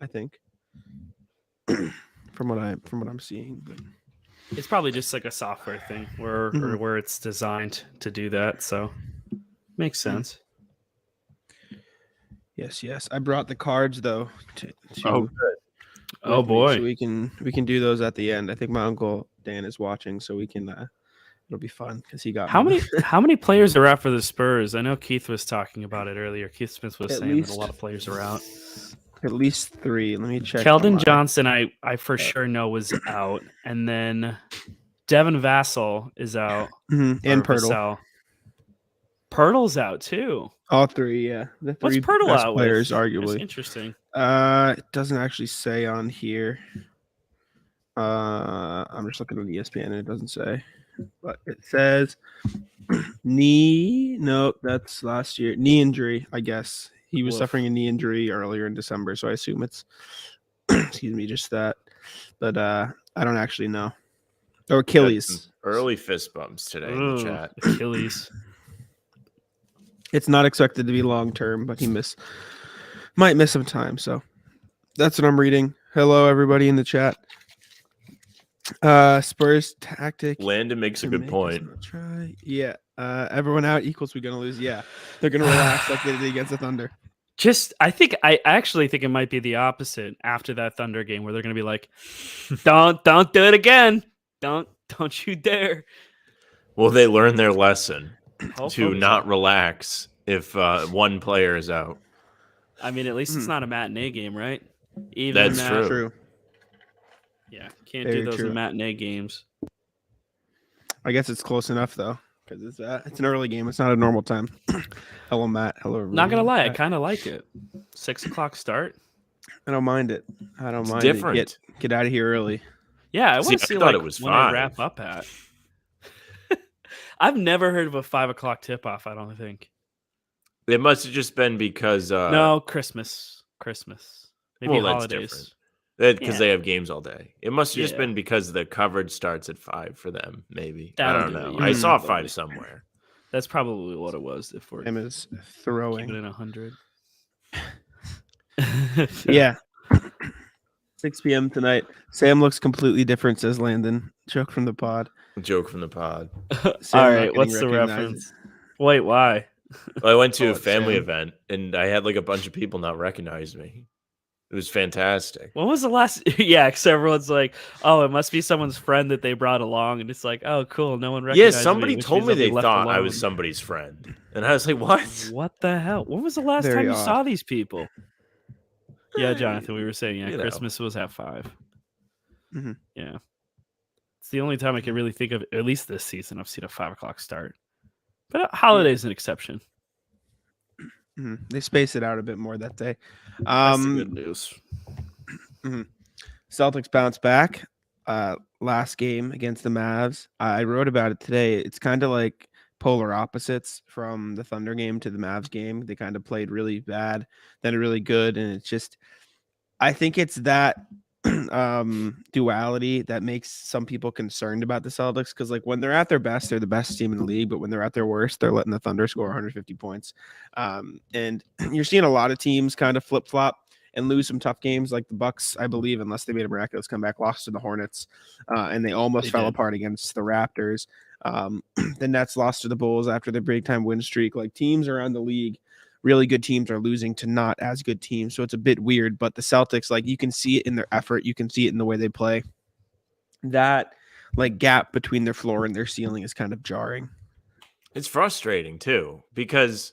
I think. from what I'm seeing. But It's probably just like a software thing where it's designed to do that. So makes sense. Yes. I brought the cards though. Oh, good. Oh boy. So we can do those at the end. I think my uncle Dan is watching, so we can. It'll be fun because he got How me. many players are out for the Spurs? I know Keith was talking about it earlier. Keith Smith was At saying least that a lot of players are out. At least 3. Let me check. Keldon Johnson, I for sure know was out, and then Devin Vassell is out, and Pirtle. Vassell. Pirtle's out too. All 3, yeah. The 3 What's Pirtle best out players, with? arguably. That's interesting. It doesn't actually say on here. I'm just looking on ESPN and it doesn't say, but it says knee. No, that's last year. Knee injury, I guess. He was suffering a knee injury earlier in December, so I assume it's excuse me, just that. But I don't actually know. Or Achilles. Early fist bumps today in the chat. Achilles. It's not expected to be long term, but he might miss some time. So that's what I'm reading. Hello, everybody in the chat. Spurs tactic. Landon makes a good point. Try. Yeah. Everyone out equals we're gonna lose. Yeah. They're gonna relax like they did against the Thunder. I actually think it might be the opposite after that Thunder game where they're gonna be like, don't do it again. Don't you dare. Well, they learned their lesson Hopefully to not relax if one player is out. I mean, at least it's not a matinee game, right? Even that's true. Yeah, can't do those in matinee games. I guess it's close enough though, because it's an early game. It's not a normal time. Hello, Matt. Hello, everybody. Not gonna lie, I kind of like it. 6:00 start. I don't mind it. I don't mind different. it. Get out of here early. Yeah, I want to see like it was when I wrap up at. I've never heard of a 5:00 tip off. I don't think. It must have just been because no Christmas, maybe holidays. Because they have games all day. It must have just been because the coverage starts at 5 for them. Maybe I don't know. I saw 5 somewhere. That's probably what it was. If we're is throwing keeping it 100. Yeah. 6 p.m. tonight. Sam looks completely different, says Landon. Joke from the pod. All right, what's the reference? Wait, why? Well, I went to a family event and I had like a bunch of people not recognize me. It was fantastic. When was the last? Yeah, because everyone's like, "Oh, it must be someone's friend that they brought along," and it's like, "Oh, cool, no one recognizes me." Yeah, somebody told me they thought I was somebody's friend, and I was like, "What? What the hell? When was the last time you saw these people?" Yeah, Jonathan, we were saying, Christmas was at 5. Mm-hmm. Yeah, it's the only time I can really think of, at least this season, I've seen a 5:00 start. But holiday's an exception. Mm-hmm. They space it out a bit more that day. That's the good news. Mm-hmm. Celtics bounce back. Last game against the Mavs. I wrote about it today. It's kind of like polar opposites from the Thunder game to the Mavs game. They kind of played really bad, then really good, and it's just, I think it's that duality that makes some people concerned about the Celtics, because like when they're at their best, they're the best team in the league, but when they're at their worst, they're letting the Thunder score 150 points. And you're seeing a lot of teams kind of flip-flop and lose some tough games, like the Bucks, I believe, unless they made a miraculous comeback, lost to the Hornets, and they almost fell apart against the Raptors. The Nets lost to the Bulls after their big-time win streak. Like, teams around the league, really good teams are losing to not as good teams, so it's a bit weird. But the Celtics, like, you can see it in their effort, you can see it in the way they play. That like gap between their floor and their ceiling is kind of jarring. It's frustrating too, because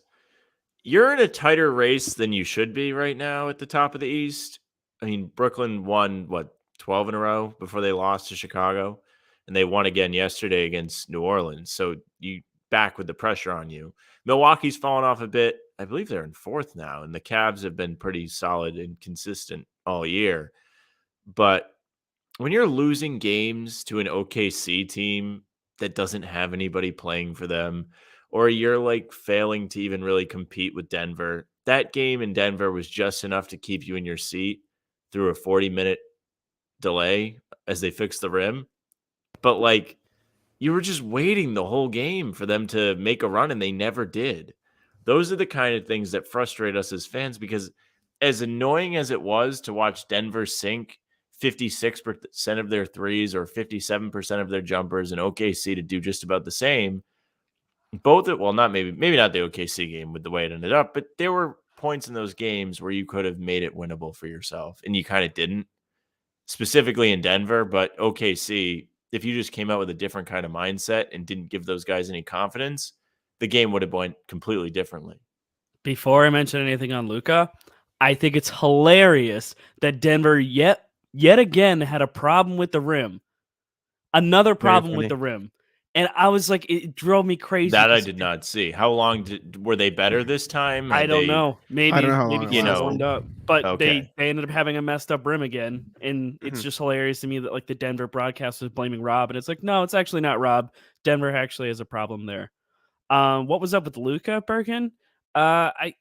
you're in a tighter race than you should be right now at the top of the East. I mean, Brooklyn won 12 in a row before they lost to Chicago, and they won again yesterday against New Orleans. So you back with the pressure on you. Milwaukee's fallen off a bit. I believe they're in 4th now, and the Cavs have been pretty solid and consistent all year. But when you're losing games to an OKC team that doesn't have anybody playing for them, or you're like failing to even really compete with Denver, that game in Denver was just enough to keep you in your seat through a 40-minute delay as they fixed the rim. But like, you were just waiting the whole game for them to make a run, and they never did. Those are the kind of things that frustrate us as fans, because as annoying as it was to watch Denver sink 56% of their threes or 57% of their jumpers and OKC to do just about the same, not maybe not the OKC game with the way it ended up, but there were points in those games where you could have made it winnable for yourself, and you kind of didn't, specifically in Denver. But OKC, if you just came out with a different kind of mindset and didn't give those guys any confidence, the game would have went completely differently. Before I mention anything on Luka, I think it's hilarious that Denver yet again had a problem with the rim. Another problem with the rim. And I was like, it drove me crazy. That I did not see. How long were they better this time? I don't know. Maybe I don't know how long maybe warmed up. But they ended up having a messed up rim again. And it's just hilarious to me that like the Denver broadcast was blaming Rob. And it's like, no, it's actually not Rob. Denver actually has a problem there. What was up with Luka, Birkin? I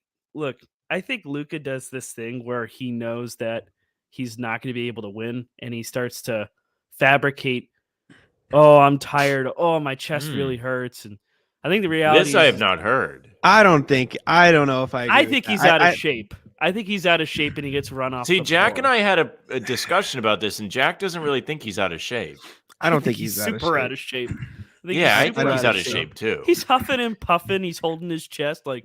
think Luka does this thing where he knows that he's not going to be able to win, and he starts to fabricate. Oh, I'm tired. Oh, my chest really hurts, and I think the reality. I have not heard. I don't know if I think he's out of shape. I think he's out of shape, and he gets run off. See, Jack and I had a discussion about this, and Jack doesn't really think he's out of shape. I don't think he's super out of shape. I think he's out of shape too. He's huffing and puffing. He's holding his chest like.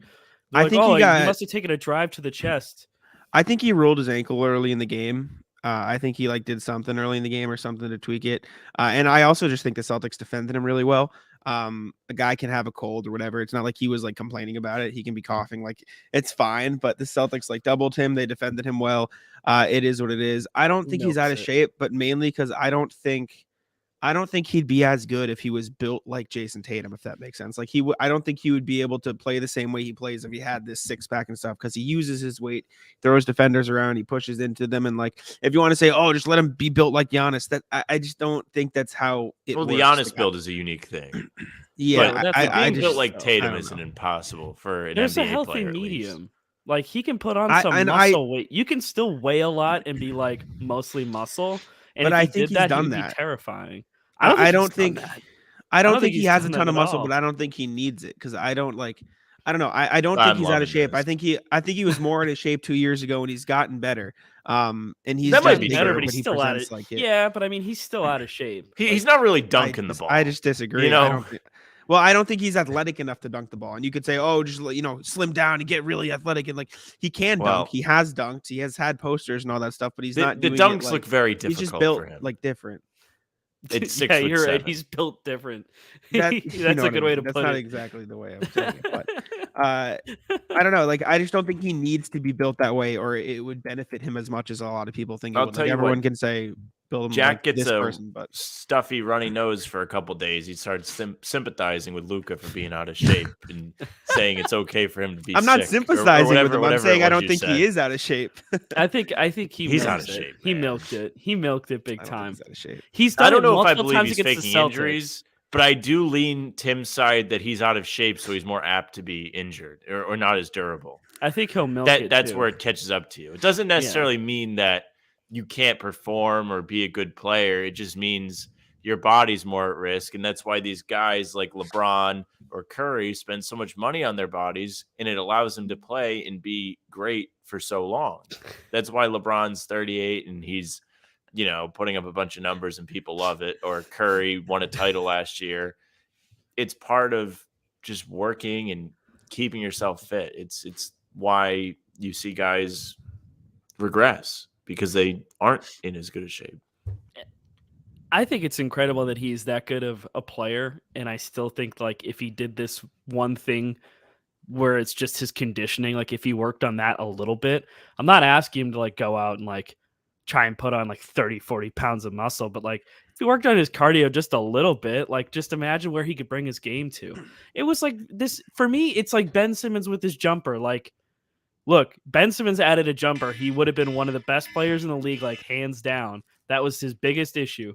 I think he must have taken a drive to the chest. I think he rolled his ankle early in the game. I think he did something early in the game or something to tweak it. And I also just think the Celtics defended him really well. A guy can have a cold or whatever. It's not like he was complaining about it. He can be coughing, it's fine. But the Celtics doubled him. They defended him well. It is what it is. I don't think he's out of shape, but mainly because I don't think he'd be as good if he was built like Jayson Tatum, if that makes sense. I don't think he would be able to play the same way he plays if he had this six pack and stuff, because he uses his weight, throws defenders around, he pushes into them. And if you want to say, oh, just let him be built like Giannis, that I just don't think that's how it works. The Giannis build is a unique thing. Yeah, being built like Tatum isn't impossible for an There's NBA a healthy player, medium. He can put on some muscle weight. You can still weigh a lot and be mostly muscle. And but if I he think did that, done he would that. be terrifying. I don't think he has a ton of muscle, all. but I don't think he needs it, because I don't know. I don't think he's out of shape. I think he was more out of shape 2 years ago, and he's gotten better. And he's that might be better, true, but he's still out of Yeah, but I mean, he's still out of shape. He's not really dunking the ball. I just disagree. I don't think he's athletic enough to dunk the ball. And you could say, oh, just slim down and get really athletic, and he can dunk. He has dunked. He has had posters and all that stuff, but he's not. The dunks look very difficult. He's just built for him. different. It's 6 foot you're 7. right. He's built different. That's a good way to put it. That's not exactly the way I'm saying it, but I don't know. I just don't think he needs to be built that way, or it would benefit him as much as a lot of people think. I'll tell you everyone what, can say build him Jack gets this a person, but stuffy, runny nose for a couple days. He starts sympathizing with Luka for being out of shape and saying it's okay for him to be. I'm not sympathizing with him. I'm saying I don't think he he is out of shape. I think he's out of shape. He milked it. He milked it big time. He's out of shape. He's done I don't know if I multiple believe times he's against faking the Celtics. injuries, but I do lean Tim's side that he's out of shape, so he's more apt to be injured or not as durable. I think he'll milk it. That's too. where it catches up to you. It doesn't necessarily mean that you can't perform or be a good player. It just means your body's more at risk. And that's why these guys like LeBron or Curry spend so much money on their bodies, and it allows them to play and be great for so long. That's why LeBron's 38 and he's, putting up a bunch of numbers and people love it. Or Curry won a title last year. It's part of just working and keeping yourself fit. It's why you see guys regress, because they aren't in as good a shape. I think it's incredible that he's that good of a player, and I still think if he did this one thing where it's just his conditioning, if he worked on that a little bit, I'm not asking him to go out and try and put on 30, 40 pounds of muscle, but if he worked on his cardio just a little bit, just imagine where he could bring his game to. It was this for me. It's like Ben Simmons with his jumper. Look, Ben Simmons added a jumper. He would have been one of the best players in the league, hands down. That was his biggest issue.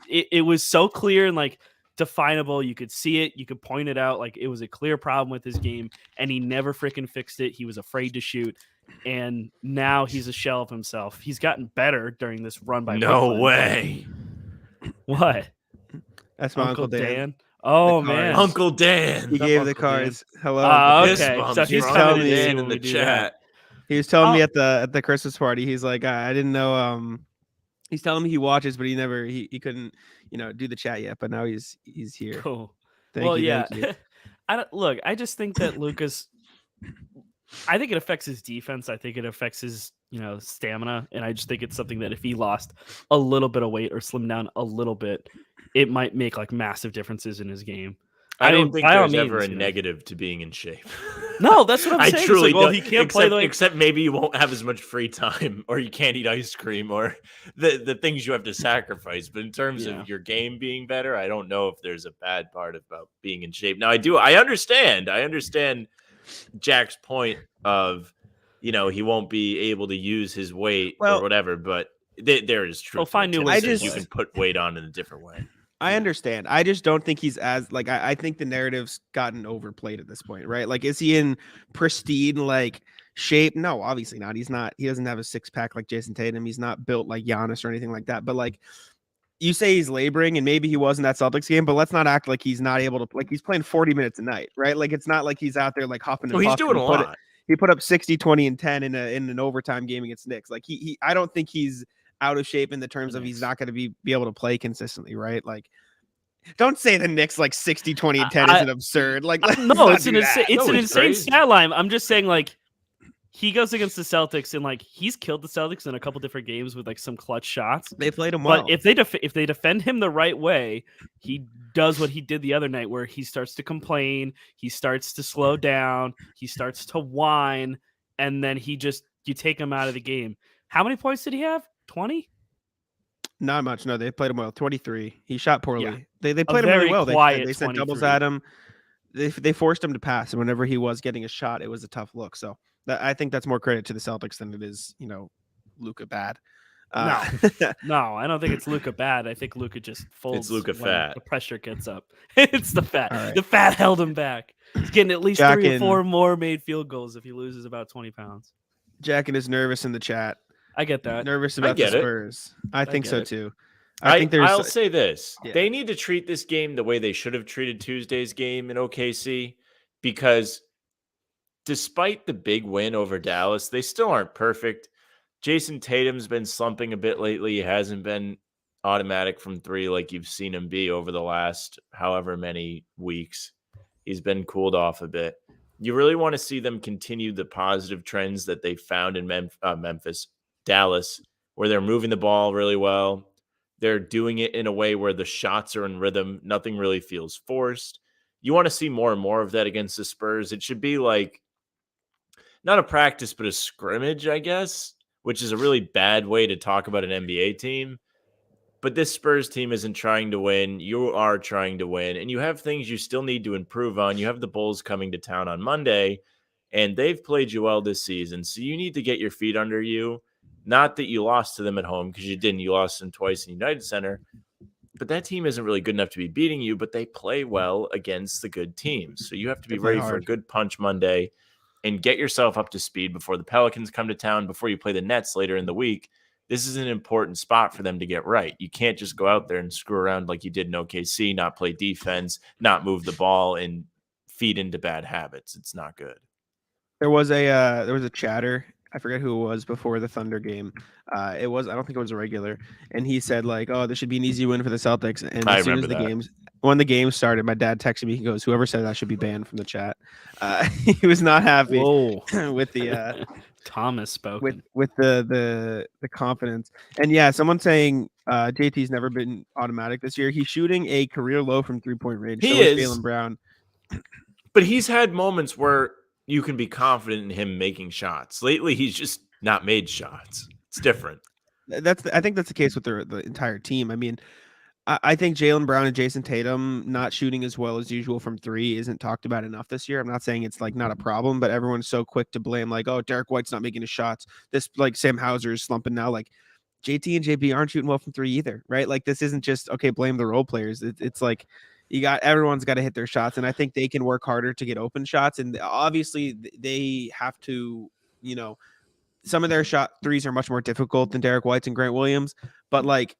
It was so clear and definable. You could see it. You could point it out. It was a clear problem with his game, and he never freaking fixed it. He was afraid to shoot, and now he's a shell of himself. He's gotten better during this run by No way. What? That's my Uncle Dan. Oh man, Uncle Dan. He gave the cards. Hello. Okay, so he's coming in the chat. He was telling me at the Christmas party. He's like, I didn't know. He's telling me he watches, but he couldn't do the chat yet. But now he's here. Cool. Thank you. I just think that Lucas. I think it affects his defense. I think it affects his stamina, and I just think it's something that if he lost a little bit of weight or slimmed down a little bit, it might make like massive differences in his game. I don't think there's ever a negative to being in shape. No, that's what I'm saying. I truly don't. He can't play except maybe you won't have as much free time, or you can't eat ice cream, or the things you have to sacrifice. But in terms of your game being better, I don't know if there's a bad part about being in shape. Now, I understand Jack's point of, he won't be able to use his weight or whatever, but there is truth. Find new ways. You can put weight on in a different way. I understand. I just don't think he's as like I think the narrative's gotten overplayed at this point, right? Like, is he in pristine like shape? No, obviously not. He's not. He doesn't have a six pack like Jayson Tatum. He's not built like Giannis or anything like that. But like, you say he's laboring, and maybe he was in that Celtics game, but let's not act like he's not able to. Like, he's playing 40 minutes a night, right? Like, it's not like he's out there like hopping. He's doing a lot. He put up 60, 20, and 10 in an overtime game against Knicks. Like, I don't think he's out of shape in the terms of he's not going to be able to play consistently, right? Like, don't say the Knicks like 60, 20, and 10 is an absurd. Like, no, it's an insane stat line. I'm just saying, like, he goes against the Celtics and like he's killed the Celtics in a couple different games with like some clutch shots. They played him well. But if they defend him the right way, he does what he did the other night, where he starts to complain, he starts to slow down, he starts to whine, and then you take him out of the game. How many points did he have? 20? Not much. No, they played him well. 23. He shot poorly. Yeah. They played him really well. They sent 23. doubles at him. They forced him to pass, and whenever he was getting a shot, it was a tough look. So I think that's more credit to the Celtics than it is, Luka bad. No, I don't think it's Luka bad. I think Luka just folds. It's Luka fat. The pressure gets up. It's the fat. Right. The fat held him back. He's getting at least 3 or 4 more made field goals if he loses about 20 pounds. Jackin is nervous in the chat. I get that. Nervous about the Spurs. I think so too. I'll say this. Yeah. They need to treat this game the way they should have treated Tuesday's game in OKC, because despite the big win over Dallas, they still aren't perfect. Jayson Tatum's been slumping a bit lately. He hasn't been automatic from 3 like you've seen him be over the last however many weeks. He's been cooled off a bit. You really want to see them continue the positive trends that they found in Dallas, where they're moving the ball really well. They're doing it in a way where the shots are in rhythm. Nothing really feels forced. You want to see more and more of that against the Spurs. It should be like not a practice, but a scrimmage, I guess, which is a really bad way to talk about an NBA team. But this Spurs team isn't trying to win. You are trying to win, and you have things you still need to improve on. You have the Bulls coming to town on Monday, and they've played you well this season. So you need to get your feet under you. Not that you lost to them at home, because you didn't. You lost them twice in United Center. But that team isn't really good enough to be beating you, but they play well against the good teams. So you have to be ready for a good punch Monday and get yourself up to speed before the Pelicans come to town, before you play the Nets later in the week. This is an important spot for them to get right. You can't just go out there and screw around like you did in OKC, not play defense, not move the ball, and feed into bad habits. It's not good. There was a chatter. I forget who it was before the Thunder game. I don't think it was a regular. And he said like, "Oh, this should be an easy win for the Celtics." And as soon as when the game started, my dad texted me. He goes, "Whoever said that should be banned from the chat." He was not happy with the Thomas spoken with the confidence. And yeah, someone saying JT's never been automatic this year. He's shooting a career low from 3-point range. He is Jaylen Brown, but he's had moments where you can be confident in him making shots. Lately, he's just not made shots. It's different. I think that's the case with the entire team. I mean, I think Jaylen Brown and Jayson Tatum not shooting as well as usual from 3 isn't talked about enough this year. I'm not saying it's like not a problem, but everyone's so quick to blame like, oh, Derek White's not making his shots. This like Sam Hauser is slumping now. Like JT and JB aren't shooting well from 3 either, right? Like this isn't just okay, blame the role players. It's like everyone's got to hit their shots, and I think they can work harder to get open shots. And obviously, they have to, some of their shot threes are much more difficult than Derek White's and Grant Williams. But like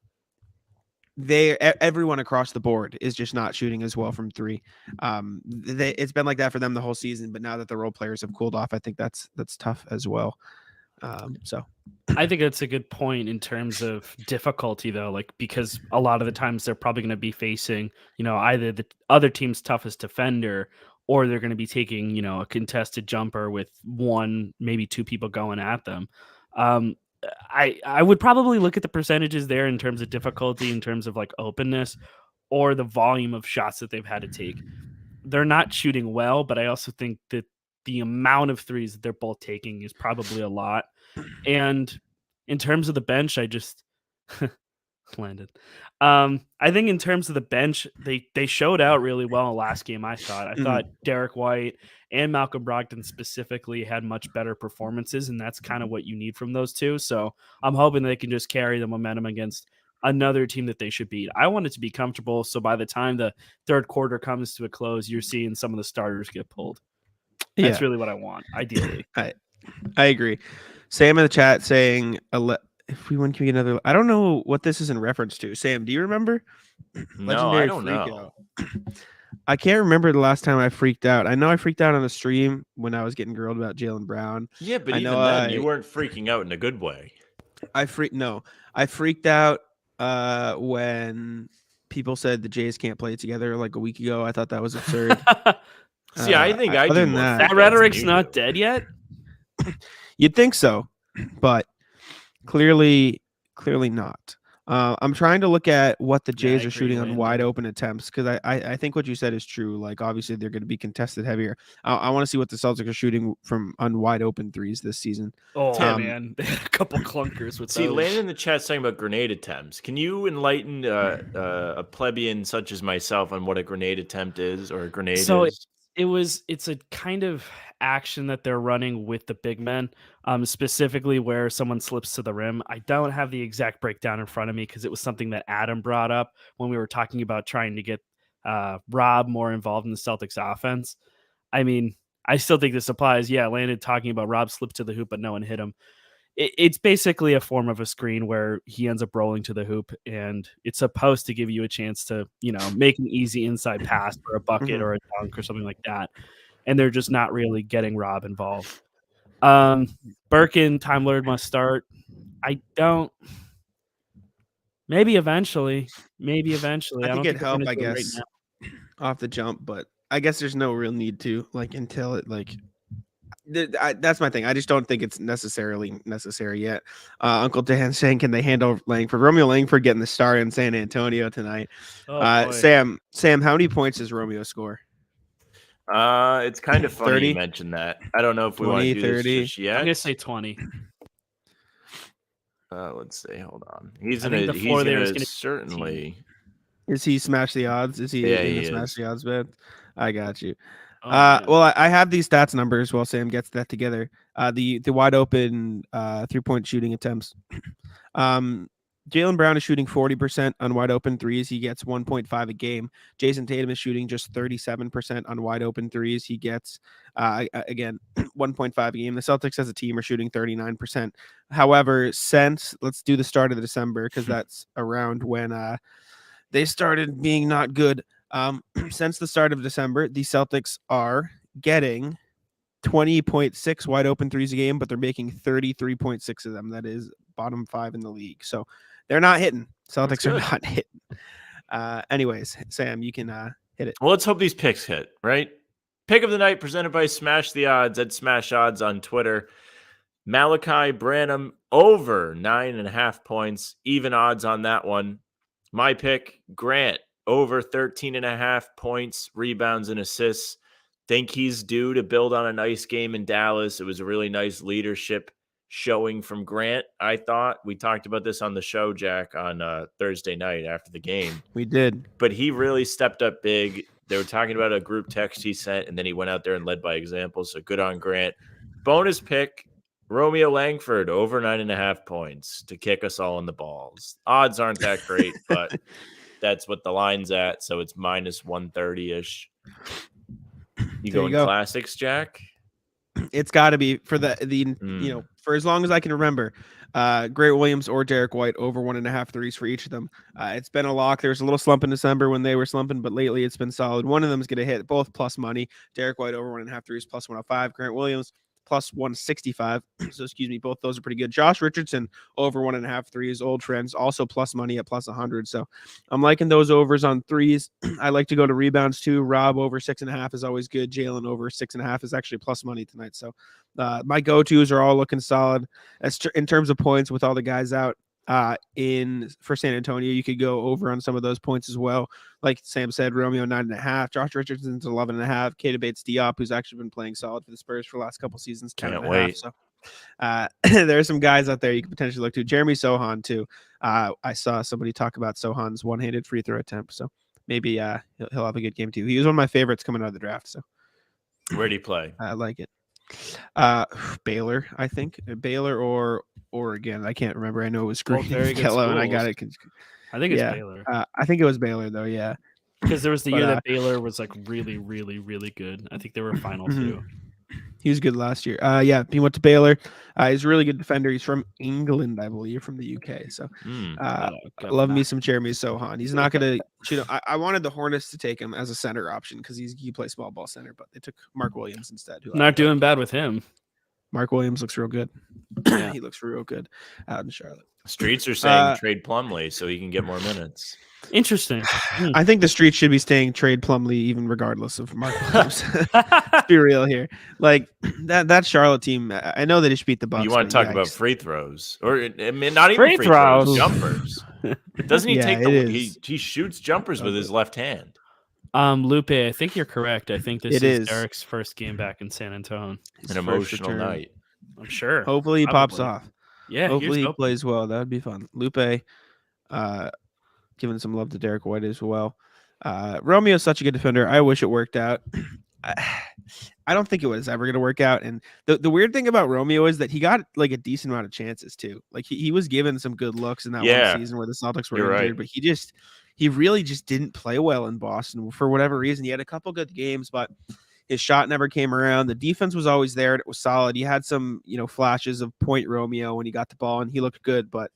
everyone across the board is just not shooting as well from three. It's been like that for them the whole season, but now that the role players have cooled off, I think that's tough as well. So I think that's a good point in terms of difficulty, though, like because a lot of the times they're probably going to be facing, either the other team's toughest defender, or they're going to be taking, a contested jumper with one, maybe two people going at them. I would probably look at the percentages there in terms of difficulty, in terms of like openness, or the volume of shots that they've had to take. They're not shooting well, but I also think that the amount of threes that they're both taking is probably a lot. And in terms of the bench, I just landed. I think in terms of the bench, they showed out really well last game. I thought Derek White and Malcolm Brogdon specifically had much better performances, and that's kind of what you need from those two. So I'm hoping they can just carry the momentum against another team that they should beat. I want it to be comfortable, so by the time the third quarter comes to a close, you're seeing some of the starters get pulled. That's really what I want, ideally. I agree. Sam in the chat saying, if we win, can we get another? I don't know what this is in reference to. Sam, do you remember? No, I don't know. I can't remember the last time I freaked out. I know I freaked out on the stream when I was getting grilled about Jaylen Brown. Yeah, but even then, you weren't freaking out in a good way. I freaked out when people said the Jays can't play together like a week ago. I thought that was absurd. See, I think I other do than more that rhetoric's not dead yet. You'd think so, but clearly not. I'm trying to look at what the Jays are shooting on wide open attempts, because I think what you said is true. Like, obviously they're going to be contested heavier. I want to see what the Celtics are shooting from on wide open threes this season. Oh man, they had a couple clunkers with. See, Landon in the chat's talking about grenade attempts. Can you enlighten a plebeian such as myself on what a grenade attempt is, or a grenade is? It's a kind of action that they're running with the big men, specifically where someone slips to the rim. I don't have the exact breakdown in front of me because it was something that Adam brought up when we were talking about trying to get Rob more involved in the Celtics offense. I mean, I still think this applies. Yeah, Landon talking about Rob slipped to the hoop, but no one hit him. It's basically a form of a screen where he ends up rolling to the hoop, and it's supposed to give you a chance to, make an easy inside pass for a bucket or a dunk or something like that. And they're just not really getting Rob involved. Birkin, Time Lord must start. Maybe eventually. I think it'd help, I guess, off the jump, but I guess there's no real need to, like, until it, like, that's my thing. I just don't think it's necessary yet. Uncle Dan saying, can they handle Langford? Romeo Langford getting the start in San Antonio tonight. Sam, how many points does Romeo score? It's kind of funny 30? you mentioned that. I don't know if we want to do 30. This just yet. I'm gonna say 20. Let's see. Hold on. He's gonna certainly. Is he smash the odds? Is he? Yeah, he smash the odds bet? I got you. Oh, well, I have these stats numbers while Sam gets that together. The wide open 3-point shooting attempts. Jaylen Brown is shooting 40% on wide open threes. He gets 1.5 a game. Jayson Tatum is shooting just 37% on wide open threes. He gets, again, 1.5 a game. The Celtics as a team are shooting 39%. However, let's do the start of December, because that's around when they started being not good. Since the start of December, the Celtics are getting 20.6 wide open threes a game, but they're making 33.6 of them. That is bottom 5 in the league. So they're not hitting. Celtics are not hitting. Anyways, Sam, you can hit it. Well, let's hope these picks hit, right? Pick of the night presented by Smash the Odds at Smash Odds on Twitter. Malachi Branham over 9.5 points. Even odds on that one. My pick, Grant, over 13.5 points, rebounds, and assists. Think he's due to build on a nice game in Dallas. It was a really nice leadership showing from Grant, I thought. We talked about this on the show, Jack, on Thursday night after the game. We did. But he really stepped up big. They were talking about a group text he sent, and then he went out there and led by example. So good on Grant. Bonus pick, Romeo Langford, over 9.5 points to kick us all in the balls. Odds aren't that great, but that's what the line's at. So it's minus 130-ish. You going classics, Jack? It's got to be for for as long as I can remember. Grant Williams or Derek White over 1.5 threes for each of them. It's been a lock. There was a little slump in December when they were slumping, but lately it's been solid. One of them is going to hit, both plus money. Derek White over 1.5 threes plus 105. Grant Williams plus 165. So excuse me, both those are pretty good. Josh Richardson over 1.5 threes, old friends, also plus money at plus 100. So I'm liking those overs on threes. I like to go to rebounds too. Rob over 6.5 is always good. Jaylen over 6.5 is actually plus money tonight. So my go-tos are all looking solid. In terms of points with all the guys out for San Antonio, you could go over on some of those points as well. Like Sam said, Romeo 9.5, Josh Richardson's 11.5, Keita Bates-Diop, who's actually been playing solid for the Spurs for the last couple seasons, 10.5. So there are some guys out there you could potentially look to. Jeremy Sohan too. I saw somebody talk about Sohan's one-handed free throw attempt, so maybe he'll have a good game too. He was one of my favorites coming out of the draft. So where do you play? I like it. Baylor, I think. Baylor or Oregon. I can't remember. I know it was Green Yellow, and I got it. I think it's Baylor. I think it was Baylor though. Yeah, because there was the year that Baylor was like really, really, really good. I think they were final too. He was good last year. Yeah, he went to Baylor. He's a really good defender. He's from England, I believe, from the UK. So, love me some Jeremy Sohan. He's not going to shoot. I wanted the Hornets to take him as a center option because he plays small ball center, but they took Mark Williams instead. Not doing bad with him. Mark Williams looks real good. Yeah. He looks real good out in Charlotte. Streets are saying trade Plumlee so he can get more minutes. Interesting. I think the Streets should be staying trade Plumlee even regardless of Mark Williams. Let's be real here. Like that Charlotte team, I know they just beat the Bucks. You want to talk about free throws, or I mean, not even free throws, jumpers? Doesn't he take he shoots jumpers with his left hand? Lupe, I think you're correct. I think this is Derek's first game back in San Antonio. An emotional night. I'm sure. Hopefully he pops off. Yeah. Hopefully he plays well. That would be fun. Lupe, giving some love to Derek White as well. Romeo is such a good defender. I wish it worked out. I don't think it was ever going to work out. And the weird thing about Romeo is that he got like a decent amount of chances too. Like he was given some good looks in that one season where the Celtics were injured, but he really just didn't play well in Boston for whatever reason. He had a couple good games, but his shot never came around. The defense was always there and it was solid. He had some, flashes of point Romeo when he got the ball and he looked good, but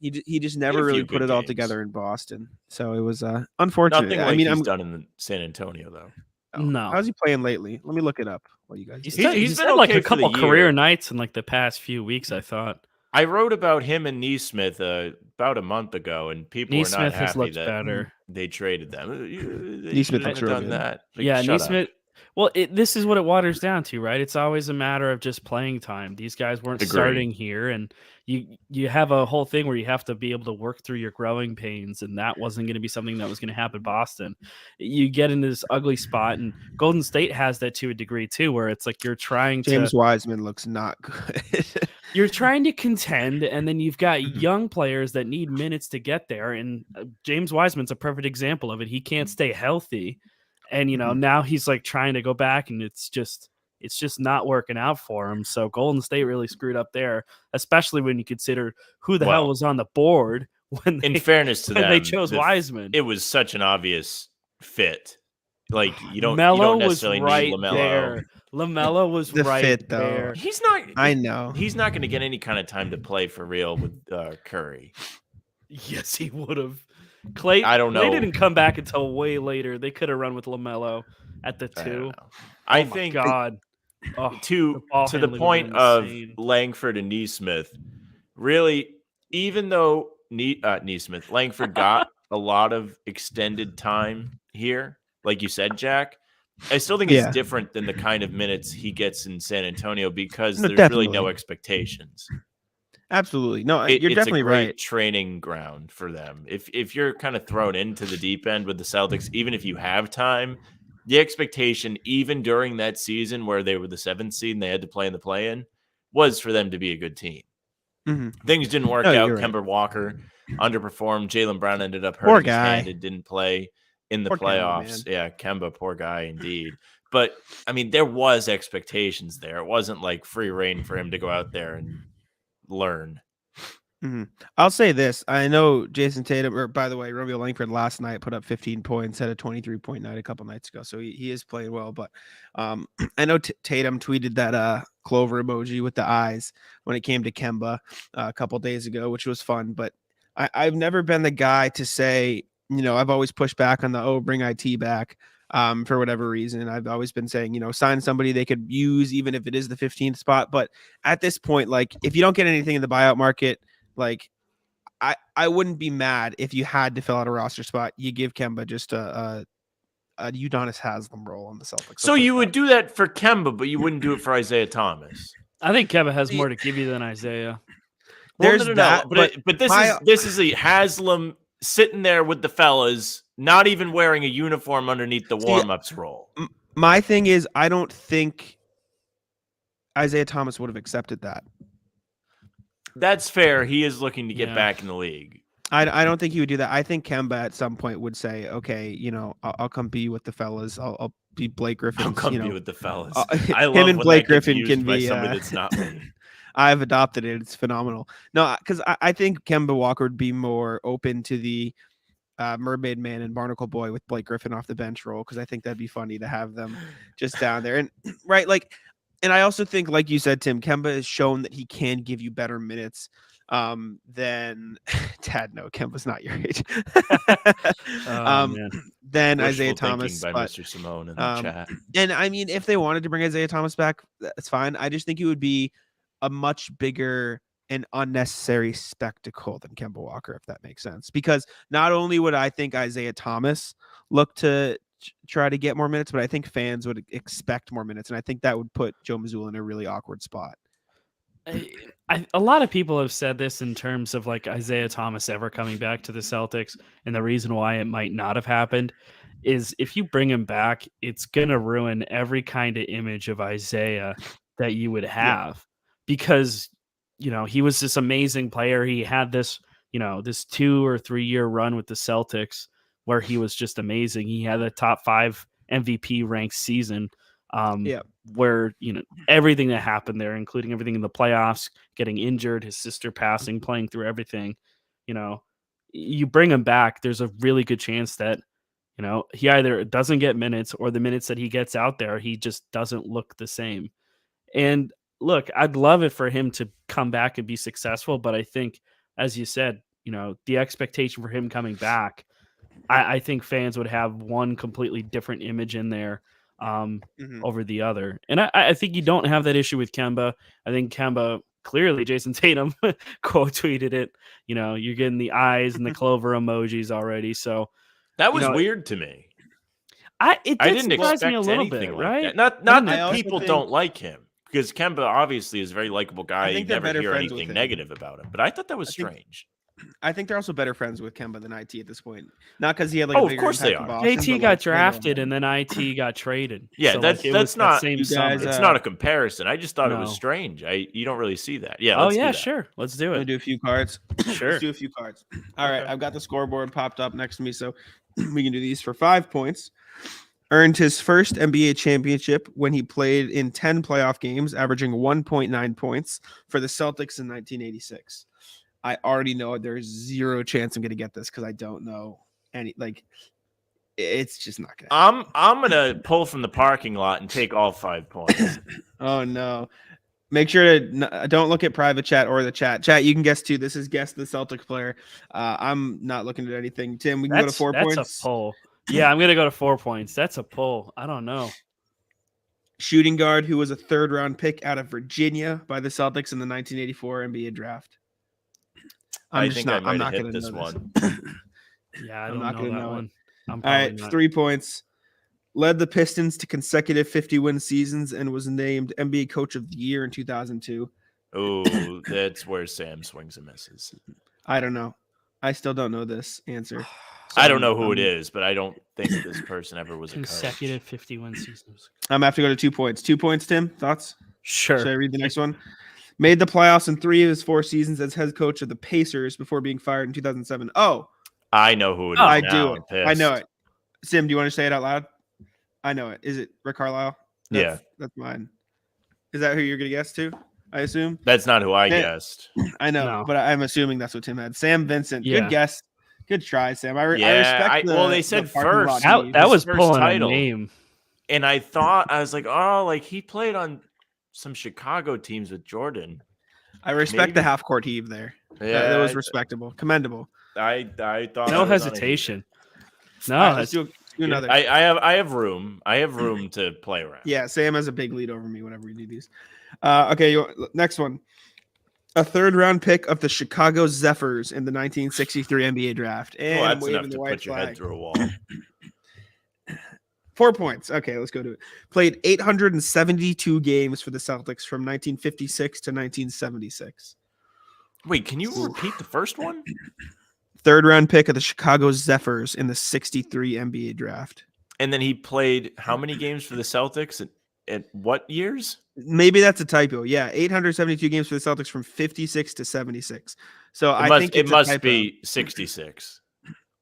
he just never really put it all together in Boston. So it was unfortunate. Nothing like he's done in San Antonio though. Oh, no. How's he playing lately? Let me look it up. What you guys? He's been like a couple career nights in like the past few weeks. I thought I wrote about him and Neesmith about a month ago, and people were not happy that they traded them. Neesmith has done that. Like, yeah, Neesmith. Well, this is what it waters down to, right? It's always a matter of just playing time. These guys weren't starting here, and you have a whole thing where you have to be able to work through your growing pains, and that wasn't going to be something that was going to happen in Boston. You get into this ugly spot, and Golden State has that to a degree too, where it's like you're trying to. James Wiseman looks not good. You're trying to contend, and then you've got young players that need minutes to get there, and James Wiseman's a perfect example of it. He can't stay healthy. And, now he's like trying to go back and it's just not working out for him. So Golden State really screwed up there, especially when you consider who the hell was on the board when in fairness to them, they chose Wiseman. It was such an obvious fit. Like you don't necessarily need LaMelo. There. LaMelo was the right fit, there. Though. He's not. I know. He's not going to get any kind of time to play for real with Curry. Yes, he would have. Clay, I don't know. They didn't come back until way later. They could have run with LaMelo at the 2. I think God. To the point of Langford and Neesmith, really, even though Langford got a lot of extended time here, like you said, Jack, I still think it's different than the kind of minutes he gets in San Antonio because there's really no expectations. Absolutely. No, you're definitely right. It's a great training ground for them. If you're kind of thrown into the deep end with the Celtics, even if you have time, the expectation, even during that season where they were the 7th seed and they had to play in the play-in, was for them to be a good team. Mm-hmm. Things didn't work out. Kemba Walker underperformed. Jaylen Brown ended up hurting his hand and didn't play in the playoffs. Kemba, poor guy indeed. But, I mean, there was expectations there. It wasn't like free reign for him to go out there and learn. Mm-hmm. I'll say this. I know Jayson Tatum, or by the way, Romeo Langford last night put up 15 points, had a 23.9 a couple nights ago. So he is playing well. But I know Tatum tweeted that clover emoji with the eyes when it came to Kemba a couple days ago, which was fun. But I've never been the guy to say, I've always pushed back on the bring IT back for whatever reason. I've always been saying, sign somebody they could use even if it is the 15th spot. But at this point, like if you don't get anything in the buyout market, like I wouldn't be mad if you had to fill out a roster spot. You give Kemba just a Udonis Haslem role on the Celtics. So you would do that for Kemba, but you wouldn't do it for Isaiah Thomas. I think Kemba has more to give you than Isaiah. There's that, but this is a Haslam sitting there with the fellas, not even wearing a uniform underneath the warm-ups role. My thing is, I don't think Isaiah Thomas would have accepted that. That's fair. He is looking to get back in the league. I don't think he would do that. I think Kemba at some point would say, okay, I'll come be with the fellas. I'll be Blake Griffin. I'll come be with the fellas. I love him and Blake Griffin can be somebody that's not me. I've adopted it. It's phenomenal. No, because I think Kemba Walker would be more open to the Mermaid Man and Barnacle Boy with Blake Griffin off the bench role, because I think that'd be funny to have them just down there. And right, like, and I also think, like you said, Tim, Kemba has shown that he can give you better minutes than Tad. No, Kemba's not your age. Than Isaiah Thomas by Mr. Simone in the chat. And I mean, if they wanted to bring Isaiah Thomas back, that's fine. I just think it would be a much bigger and unnecessary spectacle than Kemba Walker, if that makes sense. Because not only would I think Isaiah Thomas look to try to get more minutes, but I think fans would expect more minutes, and I think that would put Joe Mazzulla in a really awkward spot. A lot of people have said this in terms of like Isaiah Thomas ever coming back to the Celtics, and the reason why it might not have happened is if you bring him back, it's gonna ruin every kind of image of Isaiah that you would have, because he was this amazing player. He had this this 2 or 3 year run with the Celtics where he was just amazing. He had a top 5 MVP ranked season. Where everything that happened there, including everything in the playoffs, getting injured, his sister passing, playing through everything, you bring him back, there's a really good chance that he either doesn't get minutes, or the minutes that he gets out there, he just doesn't look the same. And look, I'd love it for him to come back and be successful, but I think, as you said, the expectation for him coming back, I think fans would have one completely different image in there over the other. And I think you don't have that issue with Kemba. I think Kemba, clearly Jayson Tatum quote tweeted it, you're getting the eyes and the clover emojis already. So that was weird to me. It didn't surprise me a little bit, like right? That. Not that people don't like him, because Kemba obviously is a very likable guy. You never hear anything negative about him, but I thought that was strange. I think they're also better friends with Kemba than IT at this point. Not because he had like a bigger impact in Boston, JT got drafted and then IT got traded. Yeah, so that's not same it's not a comparison. I just thought it was strange. You don't really see that. Yeah. Sure. Let's do it. Let's do a few cards. Sure. Let's do a few cards. All right, I've got the scoreboard popped up next to me, so we can do these for 5 points. Earned his first NBA championship when he played in 10 playoff games, averaging 1.9 points for the Celtics in 1986. I already know there's zero chance I'm going to get this because I don't know any. Like, it's just not going to. I'm going to pull from the parking lot and take all 5 points. Oh no! Make sure to don't look at private chat or the chat. Chat, you can guess too. This is guess the Celtic player. I'm not looking at anything. Tim, we can go to 4 points. That's a pull. Yeah, I'm going to go to 4 points. That's a pull. I don't know. Shooting guard who was a 3rd round pick out of Virginia by the Celtics in the 1984 NBA draft. I think I might have hit this one. Yeah, I'm not going to know that one. All right, 3 points. Led the Pistons to consecutive 50-win seasons and was named NBA Coach of the Year in 2002. Oh, that's where Sam swings and misses. I don't know. I still don't know this answer. So I don't know who it is, but I don't think this person ever was a consecutive 50-win seasons. I'm going to have to go to 2 points. 2 points, Tim? Thoughts? Sure. Should I read the next one? Made the playoffs in 3 of his 4 seasons as head coach of the Pacers before being fired in 2007. Oh, I know who it is. I do. I know it. Sim, do you want to say it out loud? I know it. Is it Rick Carlisle? That's mine. Is that who you're going to guess too? I assume that's not who I guessed. I know, but I'm assuming that's what Tim had. Sam Vincent. Yeah. Good guess. Good try, Sam. I respect. They said first. That was first pulling title. A name. And I thought, I was like, oh, like he played on some Chicago teams with Jordan. I respect the Maybe. half court heave there. Yeah, That was respectable, commendable. I thought No I was on a hesitation. All No, right, let's do another. I have room. I have room to play around. Yeah, Sam has a big lead over me whenever we do these. Okay, next one. A third-round pick of the Chicago Zephyrs in the 1963 NBA draft. And Well, I'm that's waving enough the to white put your flag. head through a wall. 4 points. Okay, let's go to it. Played 872 games for the Celtics from 1956 to 1976. Wait, can you repeat the first one? Third-round pick of the Chicago Zephyrs in the 63 NBA draft. And then he played how many games for the Celtics at what years? Maybe that's a typo. Yeah, 872 games for the Celtics from 56 to 76. So I think It it's a must typo. be 66.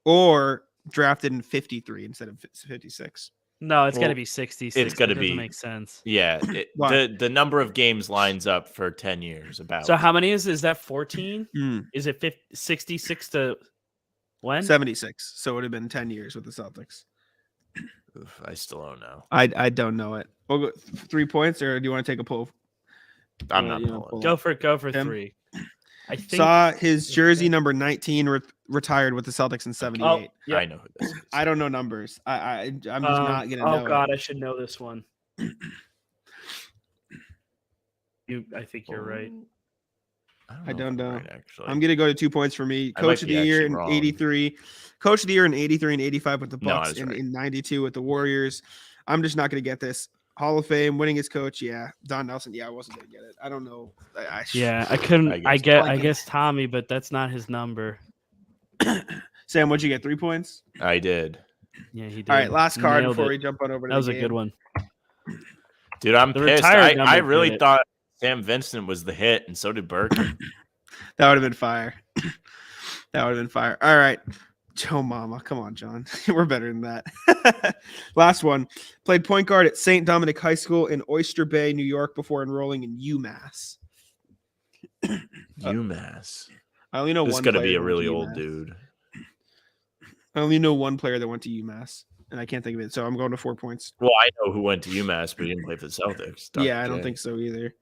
Or drafted in 53 instead of 56. no, it's got to Well, be 66. it's gotta That doesn't be- make sense. Yeah, Why? the number of games lines up for 10 years. About So how many is that? 14? Mm, Is it 66 to when? 76. So it would have been 10 years with the Celtics. Oof, I still don't know. I don't know it. We'll go 3 points, or do you want to take a pull? I'm not you know, pulling. Go for Him? 3. I think. Saw his jersey number 19 retired with the Celtics in 78. Oh, yeah. I know who this is. I don't know numbers. I'm just not gonna know. Oh God, I should know this one. I think you're right. I don't if I'm know. right, actually. I'm gonna go to 2 points for me. I Coach might of be the year actually in wrong. 83. Coach of the year in 83 and 85 with the No, I Bucks, was and right. in 92 with the Warriors. I'm just not gonna get this. Hall of Fame, winning as coach. Yeah, Don Nelson. Yeah, I wasn't gonna get it. I don't know. Yeah, I couldn't. I I guess Tommy, but that's not his number. Sam, what'd you get? 3 points. I did. Yeah, he did. All right, last card Nailed before it. we jump on over to That was the a game. good one. Dude, I'm The pissed. retired I number really did it. thought Sam Vincent was the hit, and so did Birkin. That would have been fire. That would have been fire. All right. Joe Mama. Come on, John. We're better than that. Last one. Played point guard at St. Dominic High School in Oyster Bay, New York, before enrolling in UMass. UMass. I only know This one is going to player be a that went really to old UMass. dude. I only know one player that went to UMass, and I can't think of it. So I'm going to 4 points. Well, I know who went to UMass, but he didn't play for the Celtics. Dr. Yeah, I don't J. think so either.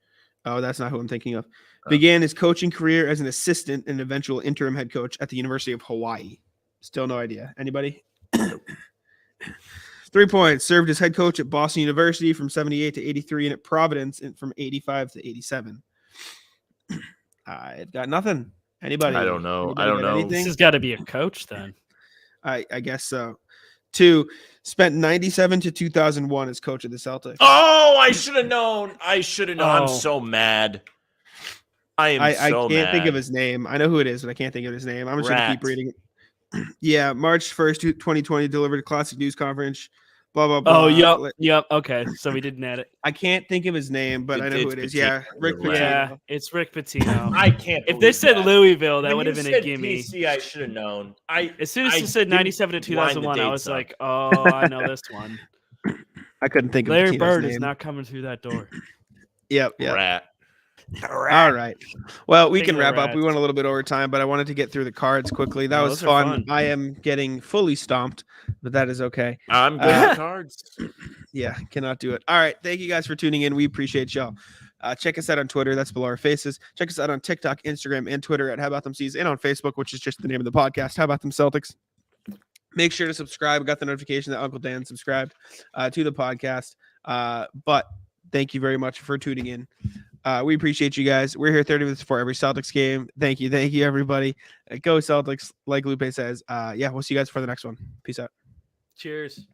Oh, that's not who I'm thinking of. Oh. Began his coaching career as an assistant and eventual interim head coach at the University of Hawaii. Still no idea. Anybody? 3 points. Served as head coach at Boston University from 78 to 83 and at Providence from 85 to 87. I've got nothing. Anybody? I don't know. Anybody I don't got know. This anything? has got to be a coach then. I guess so. 2, spent 97 to 2001 as coach of the Celtics. Oh, I should have known. I should have known. I'm Oh. so mad. I am I so can't think of mad. his name. I know who it is, but I can't think of his name. I'm just going to keep Rat. reading it. Yeah, March 1st, 2020, delivered a classic news conference. Blah, blah, blah. Oh, yep. Okay, so we didn't add it. I can't think of his name, but I know who it is. It's Yeah, Rick Pitino. Pitino. Yeah, it's Rick Pitino. I can't. If believe this said that. Louisville, that When would have you been a said gimme. PC, I should have known. As soon as I you said didn't 97 to line the 2001, I dates was up. like, oh, I know this one. I couldn't think of Larry Pitino's Bird name. is not coming through that door. Yep. Rat. All right. Well, we King can of the wrap up. We Rats. went a little bit over time, but I wanted to get through the cards quickly. That No, was those are fun. fun. I am getting fully stomped, but that is okay. I'm good at cards. Yeah, cannot do it. All right. Thank you guys for tuning in. We appreciate y'all. Check us out on Twitter. That's below our faces. Check us out on TikTok, Instagram, and Twitter at How About Them C's, and on Facebook, which is just the name of the podcast, How About Them Celtics. Make sure to subscribe. I got the notification that Uncle Dan subscribed to the podcast. But thank you very much for tuning in. We appreciate you guys. We're here 30 minutes before every Celtics game. Thank you, everybody. Go Celtics, like Lupe says. Yeah, we'll see you guys for the next one. Peace out. Cheers.